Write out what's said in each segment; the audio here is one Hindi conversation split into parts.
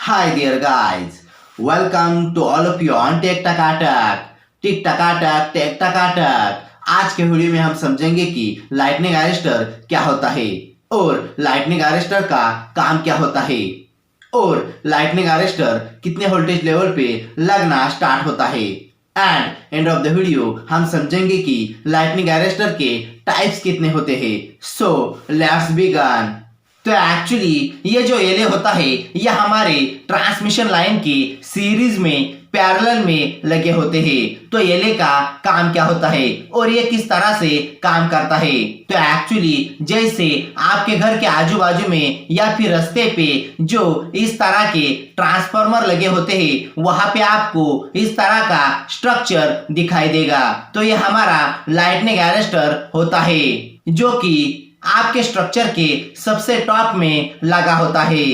Hi there guys, welcome to all of you on tech टकाटक टिक टकाटक टेक टकाटक। आज के वीडियो में हम समझेंगे कि लाइटनिंग अरेस्टर क्या होता है और लाइटनिंग अरेस्टर का काम क्या होता है और लाइटनिंग अरेस्टर कितने वोल्टेज लेवल पे लगना स्टार्ट होता है। And end of the video हम समझेंगे कि लाइटनिंग अरेस्टर के टाइप्स कितने होते हैं। So let's begin. तो एक्चुअली ये जो एले होता है ये हमारे ट्रांसमिशन लाइन की सीरीज में पैरेलल में लगे होते हैं। तो एले का काम क्या होता है और ये किस तरह से काम करता है। तो एक्चुअली जैसे आपके घर के आजू बाजू में या फिर रास्ते पे जो इस तरह के ट्रांसफार्मर लगे होते हैं वहां पे आपको इस तरह का स्ट्रक्चर दिखाई देगा। तो ये हमारा लाइटनिंग अरेस्टर होता है जो कि आपके स्ट्रक्चर के सबसे टॉप में लगा होता है।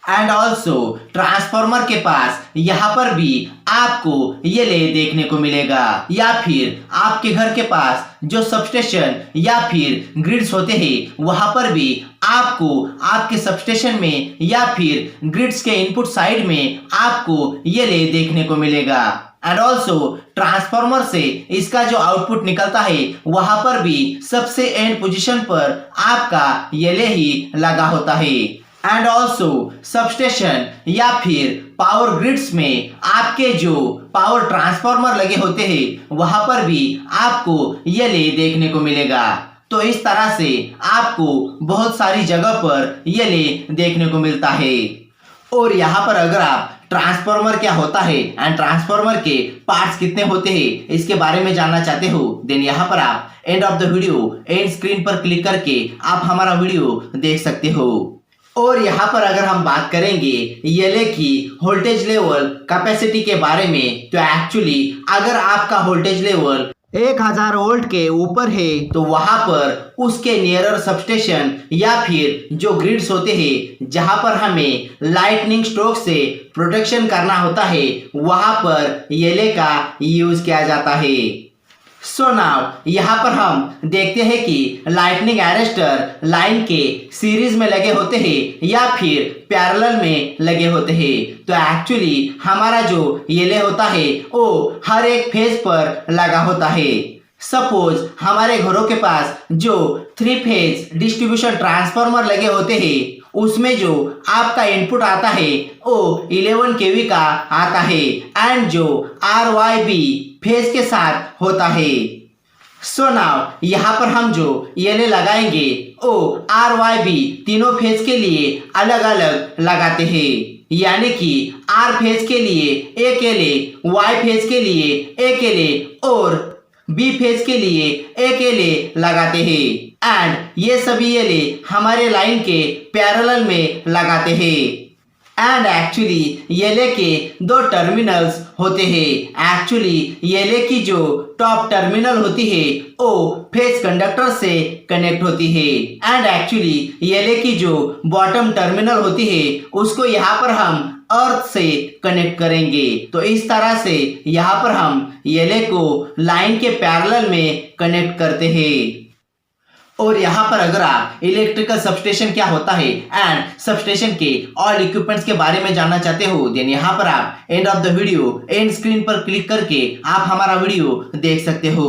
एंड ऑल्सो ट्रांसफार्मर के पास यहाँ पर भी आपको ये ले देखने को मिलेगा या फिर आपके घर के पास जो सबस्टेशन या फिर ग्रिड्स होते हैं वहां पर भी आपको आपके सबस्टेशन में या फिर ग्रिड्स के इनपुट साइड में आपको ये ले देखने को मिलेगा। एंड ऑल्सो ट्रांसफार्मर से इसका जो आउटपुट निकलता है वहां पर भी सबसे एंड पोजीशन पर आपका येले ही लगा होता है। एंड ऑल्सो सबस्टेशन या फिर पावर ग्रिड्स में आपके जो पावर ट्रांसफार्मर लगे होते हैं वहां पर भी आपको येले देखने को मिलेगा। तो इस तरह से आपको बहुत सारी जगह पर येले देखने को मिलता है। और यहाँ पर अगर आप ट्रांसफार्मर क्या होता है एंड ट्रांसफार्मर के पार्ट्स कितने होते हैं इसके बारे में जानना चाहते हो देन यहाँ पर आप end of the video and screen पर क्लिक करके आप हमारा वीडियो देख सकते हो। और यहाँ पर अगर हम बात करेंगे येले की वोल्टेज लेवल कैपेसिटी के बारे में तो एक्चुअली अगर आपका वोल्टेज लेवल 1000 वोल्ट के ऊपर है तो वहां पर उसके नियरर सबस्टेशन या फिर जो ग्रिड्स होते हैं जहां पर हमें लाइटनिंग स्ट्रोक से प्रोटेक्शन करना होता है वहां पर येले का यूज किया जाता है। सो नाउ यहाँ पर हम देखते हैं कि लाइटनिंग अरेस्टर लाइन के सीरीज में लगे होते हैं या फिर पैरेलल में लगे होते हैं। तो एक्चुअली हमारा जो येले होता है वो हर एक फेज पर लगा होता है। सपोज हमारे घरों के पास जो 3 फेज डिस्ट्रीब्यूशन ट्रांसफार्मर लगे होते हैं उसमें जो आपका इनपुट आता है वो 11 केवी का आता है एंड जो RYB फेज के साथ होता है। सो नाउ यहाँ पर हम जो येले लगाएंगे वो RYB तीनों फेज के लिए अलग अलग लगाते हैं यानी कि R फेज के लिए एक येले, Y फेज के लिए एक येले और B फेज के लिए एक येले लगाते हैं। एंड ये सभी येले हमारे लाइन के पैरेलल में लगाते हैं। एंड एक्चुअली येले के 2 टर्मिनल्स होते हैं। एक्चुअली येले की जो टॉप टर्मिनल होती है वो फेज कंडक्टर से कनेक्ट होती है एंड एक्चुअली येले की जो बॉटम टर्मिनल होती है उसको यहाँ पर हम अर्थ से कनेक्ट करेंगे। तो इस तरह से यहाँ पर हम येले को लाइन के पैरेलल में कनेक्ट करते हैं। और यहाँ पर अगर आप इलेक्ट्रिकल सबस्टेशन क्या होता है एंड सबस्टेशन के ऑल इक्विपमेंट्स के बारे में जानना चाहते हो देन यहाँ पर आप end of the video and screen पर क्लिक करके आप हमारा वीडियो देख सकते हो।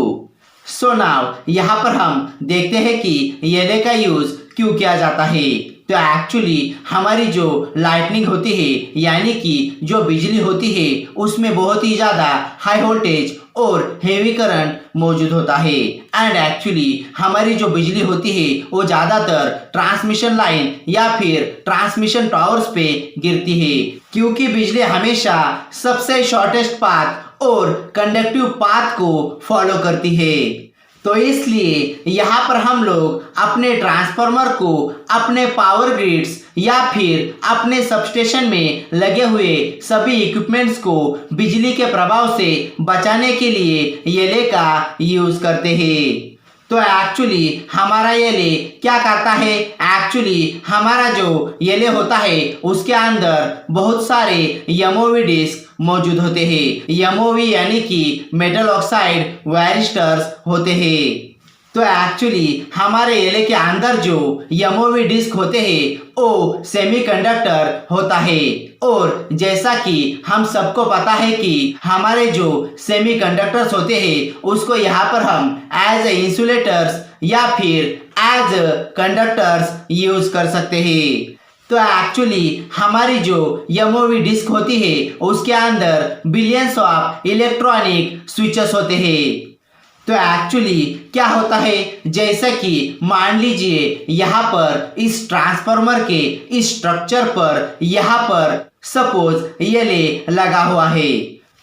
सो नाउ यहाँ पर हम देखते हैं कि येले का यूज क्यों किया जाता है। तो एक्चुअली हमारी जो लाइटनिंग होती है यानी कि जो बिजली होती है उसमें बहुत ही ज़्यादा हाई वोल्टेज और हेवी करंट मौजूद होता है एंड एक्चुअली हमारी जो बिजली होती है वो ज़्यादातर ट्रांसमिशन लाइन या फिर ट्रांसमिशन टावर्स पे गिरती है क्योंकि बिजली हमेशा सबसे शॉर्टेस्ट पाथ और कंडक्टिव पाथ को फॉलो करती है। तो इसलिए यहाँ पर हम लोग अपने ट्रांसफार्मर को अपने पावर ग्रिड्स या फिर अपने सबस्टेशन में लगे हुए सभी इक्विपमेंट्स को बिजली के प्रभाव से बचाने के लिए येले का यूज करते हैं। तो एक्चुअली हमारा येले क्या करता है एक्चुअली हमारा जो येले होता है उसके अंदर बहुत सारे एमओवी डिस्क मौजूद होते हैं। एमओवी यानी कि मेटल ऑक्साइड वायरिस्टर्स होते हैं। तो एक्चुअली हमारे एले के अंदर जो एमओवी डिस्क होते हैं वो सेमीकंडक्टर होता है। और जैसा कि हम सबको पता है कि हमारे जो सेमीकंडक्टर्स होते हैं उसको यहाँ पर हम एज ए इंसुलेटर्स या फिर एज कंडक्टर्स यूज कर सकते हैं। तो एक्चुअली हमारी जो एमओवी डिस्क होती है उसके अंदर बिलियंस ऑफ इलेक्ट्रॉनिक स्विचेस होते हैं। तो एक्चुअली क्या होता है, जैसा कि मान लीजिए यहाँ पर इस ट्रांसफार्मर के इस स्ट्रक्चर पर यहाँ पर सपोज ये ले लगा हुआ है,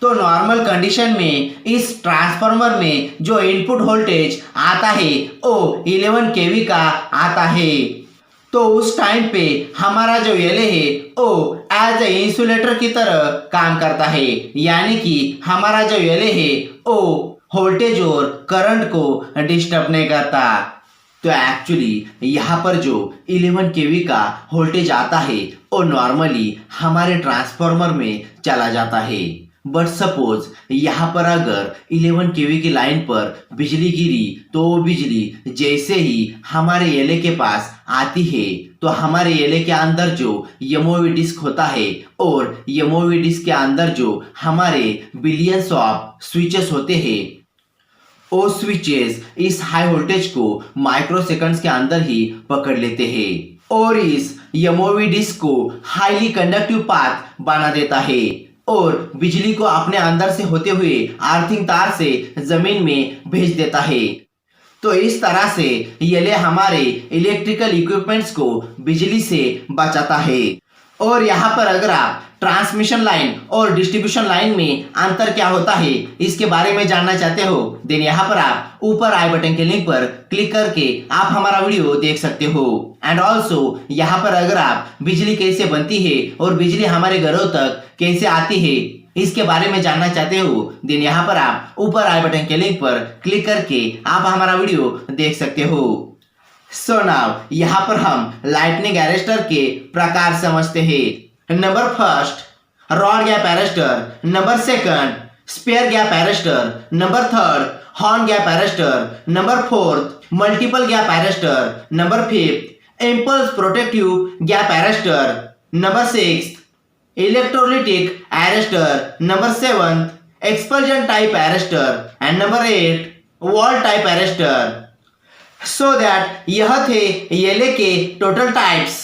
तो नॉर्मल कंडीशन में इस ट्रांसफार्मर में जो इनपुट वोल्टेज आता है वो 11 केवी का आता है। तो उस टाइम पे हमारा जो एले है वो एज ए इंसुलेटर की तरह काम करता है, यानी कि हमारा जो एले है वो वोल्टेज और करंट को डिस्टर्ब नहीं करता। तो एक्चुअली यहाँ पर जो 11 केवी का वोल्टेज आता है वो नॉर्मली हमारे ट्रांसफार्मर में चला जाता है। बट सपोज यहाँ पर अगर 11 केवी की लाइन पर बिजली गिरी तो वो बिजली जैसे ही हमारे एले के पास आती है तो हमारे एले के अंदर जो एमओवी डिस्क होता है और एमओवी डिस्क के अंदर जो हमारे बिलियंस ऑफ स्विचेस होते हैं वो स्विचेस इस हाई वोल्टेज को माइक्रो सेकंड्स के अंदर ही पकड़ लेते हैं और इस एमओवी डिस्क को हाईली कंडक्टिव पाथ बना देता है और बिजली को अपने अंदर से होते हुए अर्थिंग तार से जमीन में भेज देता है। तो इस तरह से ये हमारे इलेक्ट्रिकल इक्विपमेंट्स को बिजली से बचाता है। और यहाँ पर अगर आप ट्रांसमिशन लाइन और डिस्ट्रीब्यूशन लाइन में अंतर क्या होता है इसके बारे में जानना चाहते हो, देन यहाँ पर आप ऊपर आई बटन के लिंक पर क्लिक करके आप हमारा वीडियो देख सकते हो। एंड ऑल्सो यहाँ पर अगर आप बिजली कैसे बनती है और बिजली हमारे घरों तक कैसे आती है इसके बारे में जानना चाहते हो, देन यहाँ पर आप ऊपर आई बटन के लिंक पर क्लिक करके आप हमारा वीडियो देख सकते हो। सो नाउ यहाँ पर हम लाइटनिंग अरेस्टर के प्रकार समझते हैं। Number first rod gap arrester, number second sphere gap arrester, number third horn gap arrester, number fourth multiple gap arrester, number fifth impulse protective gap arrester, number six electrolytic arrester, number seventh expulsion type arrester and number 8 valve type arrester. So that यह थे एले के टोटल टाइप्स।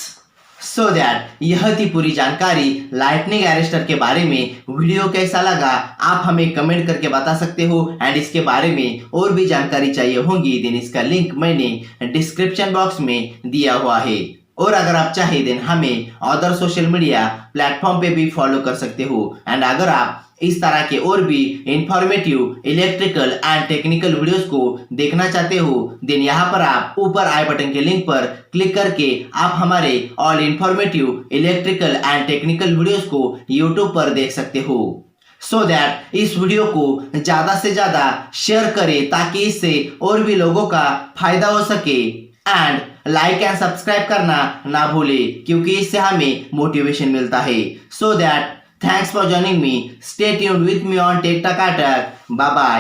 सो दैट यह थी पूरी जानकारी लाइटनिंग अरेस्टर के बारे में। वीडियो कैसा लगा आप हमें कमेंट करके बता सकते हो एंड इसके बारे में और भी जानकारी चाहिए होगी देन इसका लिंक मैंने डिस्क्रिप्शन बॉक्स में दिया हुआ है। और अगर आप चाहे देन हमें अदर सोशल मीडिया प्लेटफॉर्म पे भी फॉलो कर सकते हो। एंड अगर आप इस तरह के और भी informative electrical and technical videos को देखना चाहते हो देन यहाँ पर आप ऊपर आई बटन के लिंक पर क्लिक करके आप हमारे all informative electrical and technical videos को यूट्यूब पर देख सकते हो। सो दैट इस वीडियो को ज्यादा से ज्यादा शेयर करें ताकि इससे और भी लोगों का फायदा हो सके। एंड लाइक एंड सब्सक्राइब करना ना भूले क्योंकि इससे हमें मोटिवेशन मिलता है। So that thanks for joining me, stay tuned with me on Tech टकाटक। Bye bye.